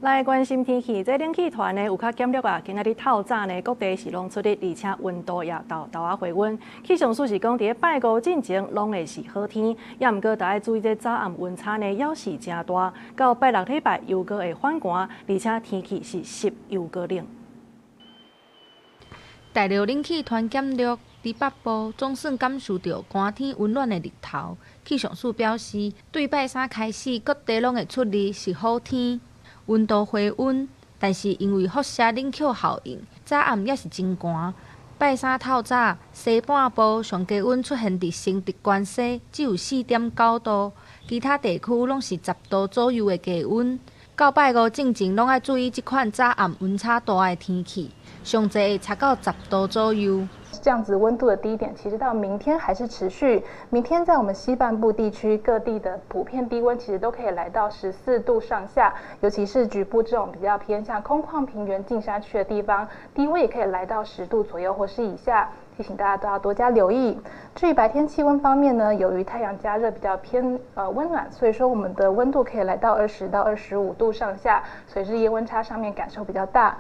来关心天气，这冷气团呢有较减弱啊。今仔日透早呢，各地是拢出日，而且温度也豆啊回温。气象署是讲，伫拜五进前拢会是好天，也毋过大家注意，这早暗温差呢也是真大。到拜六礼拜又搁会反寒，而且天气是湿又搁冷。大陆冷气团减弱，伫北部总算感受到寒天温暖的日头。气象署表示，对拜三开始，各地拢会出日是好天。温度回温，但是因为辐射冷却效应，早暗也是真寒。拜三透早，西半部上低温出现伫新竹关西，只有4.9度，其他地区拢是10度左右的低温。到拜五进前，拢要注意这款早暗温差大的天气，上侪会差到10度左右。这样子温度的低点，其实到明天还是持续。明天在我们西半部地区各地的普遍低温，其实都可以来到14度上下，尤其是局部这种比较偏向空旷平原、近山区的地方，低温也可以来到10度左右或是以下。提醒大家都要多加留意。至于白天气温方面呢，由于太阳加热比较偏温暖，所以说我们的温度可以来到20到25度上下，所以日夜温差上面感受比较大。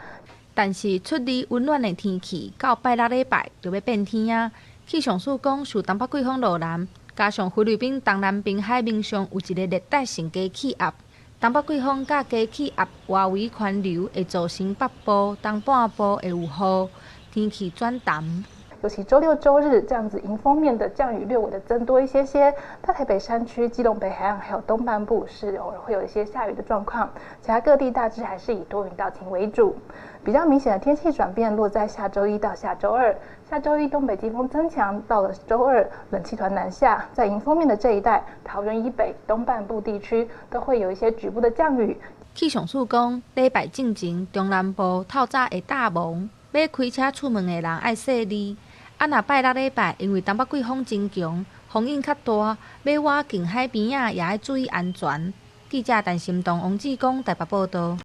但是出日温暖的天气，到拜六礼拜就要变天啊！气象署讲，受东北季风路南，加上菲律宾东南边海面上有一个热带性低气压，东北季风甲低气压外围环流，会造成北部、东半部会有雨，天气转淡。尤其周六、周日这样子迎风面的降雨略微的增多一些些，大台北山区、基隆北海岸还有东半部是偶尔会有一些下雨的状况，其他各地大致还是以多云到晴为主。比较明显的天气转变落在下周一到下周二，下周一东北季风增强，到了周二冷气团南下，在迎风面的这一带，桃园以北东半部地区都会有一些局部的降雨。气象署讲，礼拜进前中南部透早会大雾，要开车出门的人爱细腻。若拜六礼拜，因为东北季风真强，风影较大，要挖近海边也要注意安全。记者陈心东、王志光台北报道。